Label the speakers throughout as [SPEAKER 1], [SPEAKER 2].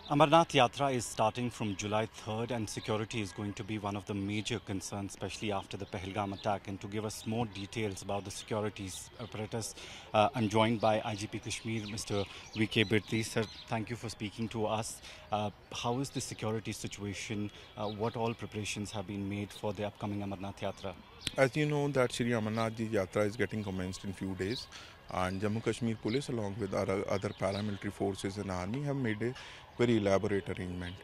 [SPEAKER 1] Amarnath Yatra is starting from July 3rd, and security is going to be one of the major concerns, especially after the Pahalgam attack. And to give us more details about the security apparatus, I'm joined by IGP Kashmir, Mr. VK Birti. Sir, thank you for speaking to us. How is the security situation? What all preparations have been made for the upcoming Amarnath Yatra?
[SPEAKER 2] As you know that Shri Amarnath Ji Yatra is getting commenced in few days, and Jammu Kashmir Police along with our other paramilitary forces and army have made a very elaborate arrangement.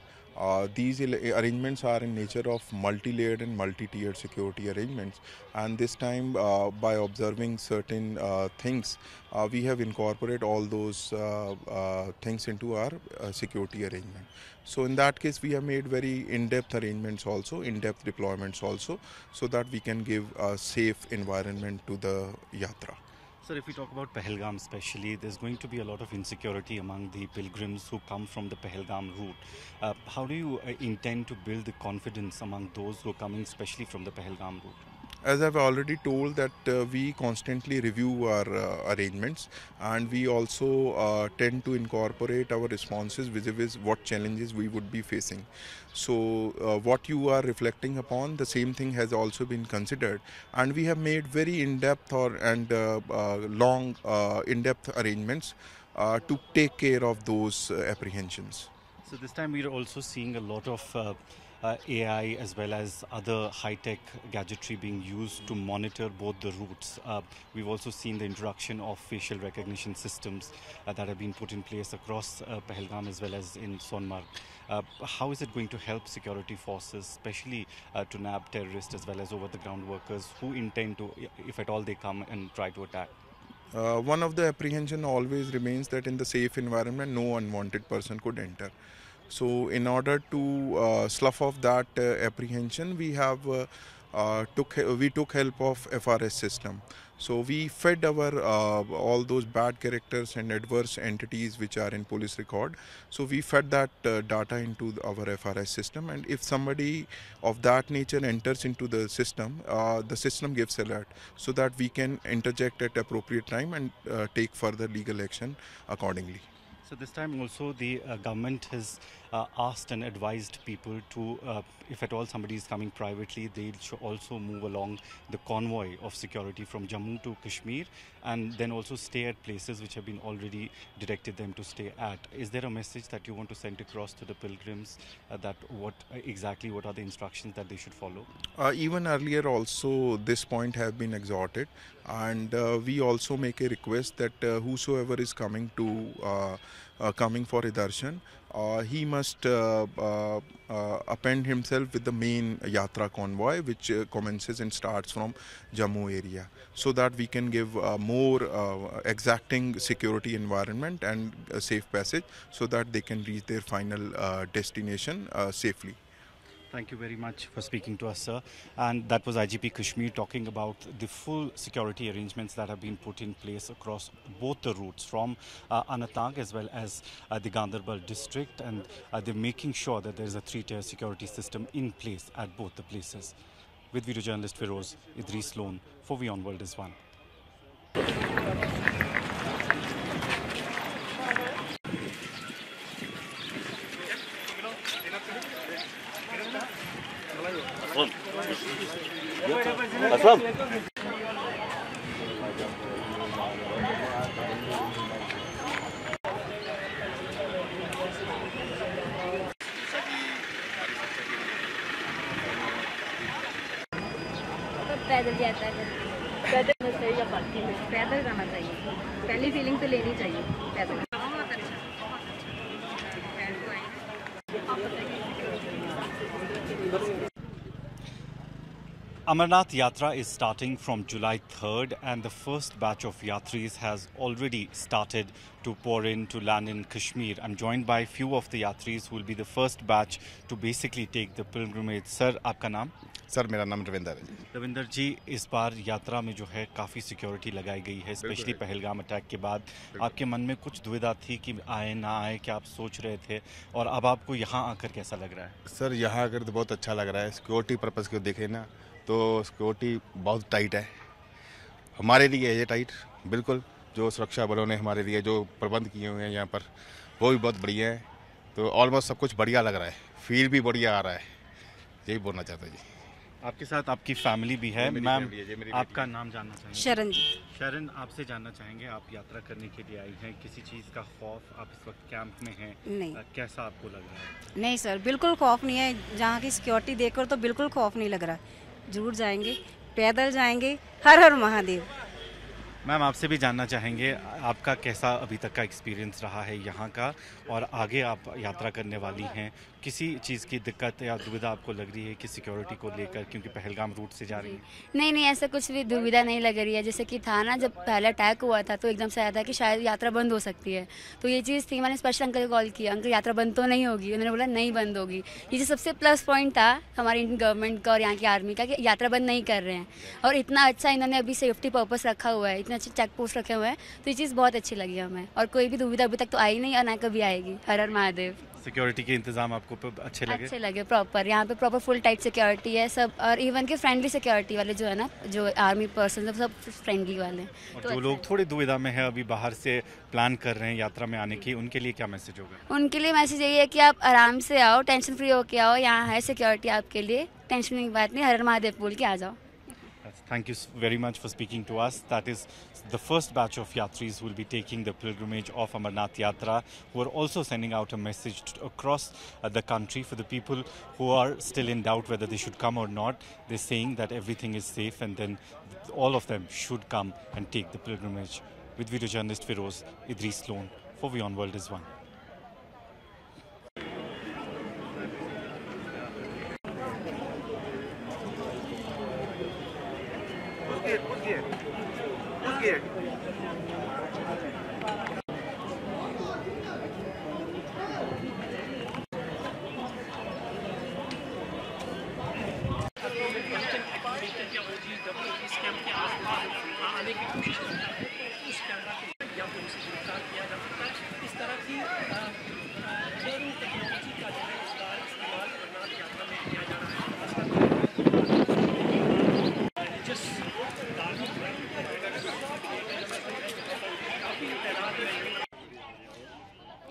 [SPEAKER 2] These arrangements are in nature of multi-layered and multi-tiered security arrangements, and this time by observing certain things, we have incorporated all those things into our security arrangement. So in that case, we have made very in-depth arrangements also, in-depth deployments also, so that we can give a safe environment to the yatra.
[SPEAKER 1] Sir, if we talk about Pahalgam especially, there's going to be a lot of insecurity among the pilgrims who come from the Pahalgam route. How do you intend to build the confidence among those who are coming especially from the Pahalgam route?
[SPEAKER 2] As I've already told that we constantly review our arrangements, and we also tend to incorporate our responses vis-a-vis what challenges we would be facing. So what you are reflecting upon, the same thing has also been considered, and we have made very in-depth and long in-depth arrangements to take care of those apprehensions.
[SPEAKER 1] So this time we are also seeing a lot of AI as well as other high-tech gadgetry being used to monitor both the routes. We've also seen the introduction of facial recognition systems that have been put in place across Pahalgam as well as in Sonmarg. How is it going to help security forces, especially to nab terrorists as well as over-the-ground workers who intend to, if at all they come and try to attack?
[SPEAKER 2] One of the apprehension always remains that in the safe environment, no unwanted person could enter. So, in order to slough off that apprehension, we took help of FRS system. So we fed our all those bad characters and adverse entities which are in police record. So we fed that data into our FRS system, and if somebody of that nature enters into the system gives alert so that we can interject at appropriate time and take further legal action accordingly.
[SPEAKER 1] So this time also the government has asked and advised people to, if at all somebody is coming privately, they should also move along the convoy of security from Jammu to Kashmir, and then also stay at places which have been already directed them to stay at. Is there a message that you want to send across to the pilgrims that what are the instructions that they should follow?
[SPEAKER 2] Even earlier also this point have been exhorted, and we also make a request that whosoever is coming for a darshan, he must append himself with the main yatra convoy which commences and starts from Jammu area, so that we can give more exacting security environment and safe passage so that they can reach their final destination safely.
[SPEAKER 1] Thank you very much for speaking to us, sir. And that was IGP Kashmir talking about the full security arrangements that have been put in place across both the routes from Anantnag as well as the Ganderbal district, and they're making sure that there's a three-tier security system in place at both the places. With video journalist Feroz, Idris Lone for WION World is One.
[SPEAKER 3] Aslam.
[SPEAKER 4] पैदल जाता है पैदल सही या पैदल जाना चाहिए, पहली फीलिंग तो लेनी चाहिए पैदल।
[SPEAKER 1] Amarnath Yatra is starting from July 3rd, and the first batch of Yatris has already started to pour in to land in Kashmir. I'm joined by a few of the Yatris who will be the first batch to basically take the pilgrimage. Sir, आपका नाम?
[SPEAKER 3] Sir मेरा नाम रविंदर है जी।
[SPEAKER 1] रविंदर जी, इस बार यात्रा में जो है काफ़ी सिक्योरिटी लगाई गई है, स्पेशली पहलगाम अटैक के बाद। आपके मन में कुछ दुविधा थी कि आए ना आए, क्या आप सोच रहे थे, और अब आपको यहाँ आकर कैसा लग रहा है?
[SPEAKER 3] सर यहाँ आकर तो बहुत अच्छा लग रहा है। सिक्योरिटी पर्पज़ को देखें ना तो सिक्योरिटी बहुत टाइट है, हमारे लिए है ये टाइट बिल्कुल। जो सुरक्षा बलों ने हमारे लिए जो प्रबंध किए हुए हैं यहाँ पर वो भी बहुत बढ़िया है। तो ऑलमोस्ट सब कुछ बढ़िया लग रहा है, फील भी बढ़िया आ रहा है, यही बोलना चाहता हूँ जी।
[SPEAKER 1] आपके साथ आपकी फैमिली भी है।
[SPEAKER 3] मेरी
[SPEAKER 1] मैम,
[SPEAKER 3] family है, ये मेरी
[SPEAKER 1] आपका नाम जानना चाहेंगे?
[SPEAKER 5] शरण जी।
[SPEAKER 1] शरण, आपसे जानना चाहेंगे, आप यात्रा करने के लिए आई हैं, किसी चीज़ का खौफ, आप इस वक्त कैंप में हैं,
[SPEAKER 5] नहीं
[SPEAKER 1] कैसा आपको लग रहा है?
[SPEAKER 5] नहीं सर, बिल्कुल खौफ नहीं है। जहाँ की सिक्योरिटी देखकर तो बिल्कुल खौफ नहीं लग रहा। जरूर जाएंगे, पैदल जाएंगे। हर हर महादेव।
[SPEAKER 1] मैम, आपसे भी जानना चाहेंगे, आपका कैसा अभी तक का एक्सपीरियंस रहा है यहाँ का, और आगे आप यात्रा करने वाली हैं, किसी चीज़ की दिक्कत या दुविधा आपको लग रही है कि सिक्योरिटी को लेकर, क्योंकि पहलगाम रूट से जा रही है?
[SPEAKER 6] नहीं नहीं, ऐसा कुछ भी दुविधा नहीं लग रही है। जैसे कि था ना, जब पहला अटैक हुआ था तो एकदम से आया था कि शायद यात्रा बंद हो सकती है, तो ये चीज़ थी। मैंने स्पेशल अंकल को कॉल किया, अंकल यात्रा बंद तो नहीं होगी? उन्होंने बोला नहीं बंद होगी। ये जो सबसे प्लस पॉइंट था हमारी इंडियन गवर्नमेंट का और यहाँ की आर्मी का, कि यात्रा बंद नहीं कर रहे हैं, और इतना अच्छा इन्होंने अभी सेफ्टी पर्पस रखा हुआ है, इतने अच्छे चेक पोस्ट रखे हुए हैं, तो ये चीज़ बहुत अच्छी लगी हमें। और कोई भी दुविधा अभी तक तो आई नहीं और ना कभी आएगी। हर हर महादेव।
[SPEAKER 1] सिक्योरिटी के इंतजाम आपको अच्छे लगे?
[SPEAKER 6] अच्छे लगे, प्रॉपर। यहाँ पे प्रॉपर फुल टाइट सिक्योरिटी है सब, और इवन के फ्रेंडली सिक्योरिटी वाले जो है ना, जो आर्मी पर्सन सब फ्रेंडली वाले।
[SPEAKER 1] और
[SPEAKER 6] तो
[SPEAKER 1] जो लोग थोड़ी दुविधा में है, अभी बाहर से प्लान कर रहे हैं यात्रा में आने की, उनके लिए क्या मैसेज होगा?
[SPEAKER 6] उनके लिए मैसेज यही है कि आप आराम से आओ, टेंशन फ्री होके आओ, यहाँ है सिक्योरिटी आपके लिए, टेंशन की बात नहीं, हर हर महादेव बोल के आ जाओ।
[SPEAKER 1] Thank you very much for speaking to us. That is the first batch of Yatris who will be taking the pilgrimage of Amarnath Yatra, who are also sending out a message across the country for the people who are still in doubt whether they should come or not. They're saying that everything is safe, and then all of them should come and take the pilgrimage. With video journalist Firoz, Idris Loan for Beyond World is One.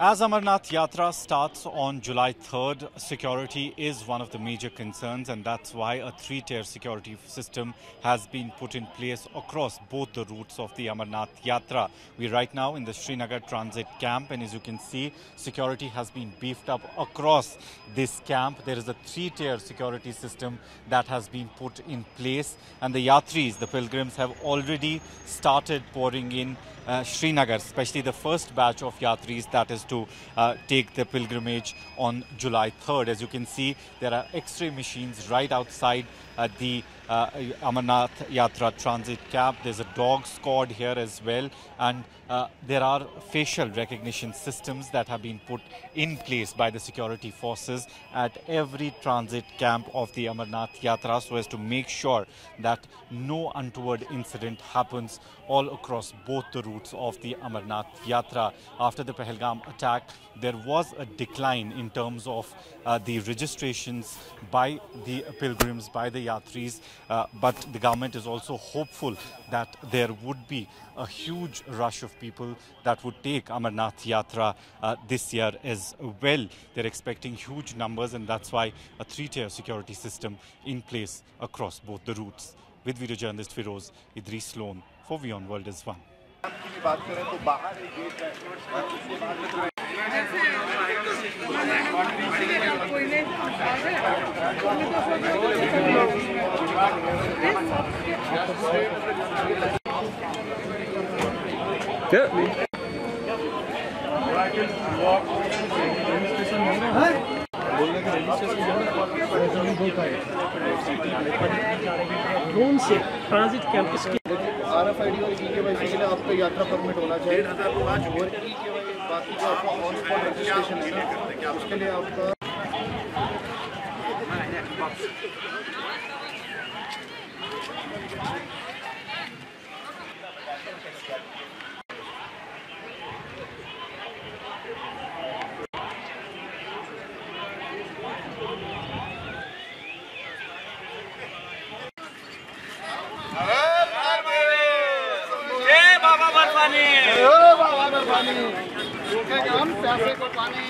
[SPEAKER 1] As Amarnath Yatra starts on July 3rd, security is one of the major concerns, and that's why a three-tier security system has been put in place across both the routes of the Amarnath Yatra. We're right now in the Srinagar transit camp, and as you can see, security has been beefed up across this camp. There is a three-tier security system that has been put in place, and the Yatris, the pilgrims, have already started pouring in Srinagar, especially the first batch of Yatris that is to take the pilgrimage on July 3rd. As you can see, there are X-ray machines right outside the Amarnath Yatra transit camp. There's a dog squad here as well, and there are facial recognition systems that have been put in place by the security forces at every transit camp of the Amarnath Yatra, so as to make sure that no untoward incident happens all across both the routes of the Amarnath Yatra. After the Pahalgam attack, there was a decline in terms of the registrations by the pilgrims, by the Yatris, but the government is also hopeful that there would be a huge rush of people that would take Amarnath Yatra this year as well. They're expecting huge numbers, and that's why a three-tier security system in place across both the routes. With video journalist Firoz, Idris Loan for Beyond World is One.
[SPEAKER 7] Drone से transit campus के
[SPEAKER 8] RFID और EKYC के लिए आपका यात्रा permit होना चाहिए और EKYC बाकी जो आपका ऑन स्पॉट रजिस्ट्रेशन है उसके लिए आपका
[SPEAKER 7] बाबा बर्फानी
[SPEAKER 8] हम पैसे को पानी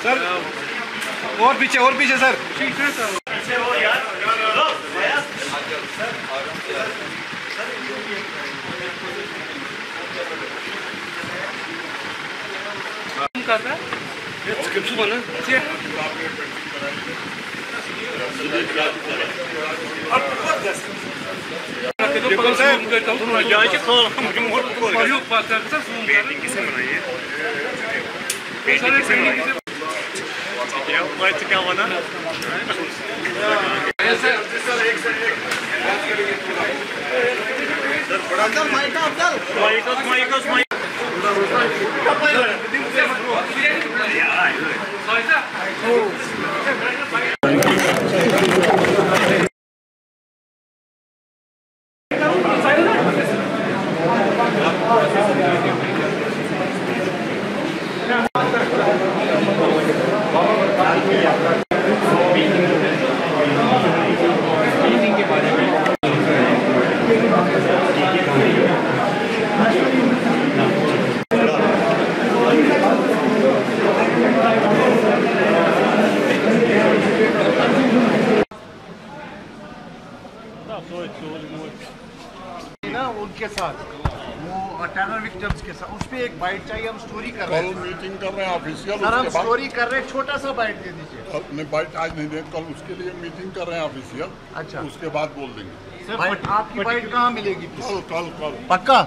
[SPEAKER 9] सर और पीछे सर
[SPEAKER 8] उनके साथ वो टेरर विक्टिम्स के साथ उस पे एक बाइट चाहिए। हम स्टोरी कर रहे हैं,
[SPEAKER 10] कल मीटिंग कर रहे हैं ऑफिशियल।
[SPEAKER 8] सर हम स्टोरी कर रहे हैं, छोटा सा बाइट दे दीजिए।
[SPEAKER 10] नहीं बाइट आज नहीं दे, कल उसके लिए मीटिंग कर रहे हैं ऑफिशियल।
[SPEAKER 8] अच्छा
[SPEAKER 10] उसके बाद बोल देंगे।
[SPEAKER 8] सर आपकी बाइट कहाँ मिलेगी?
[SPEAKER 10] कल
[SPEAKER 8] पक्का?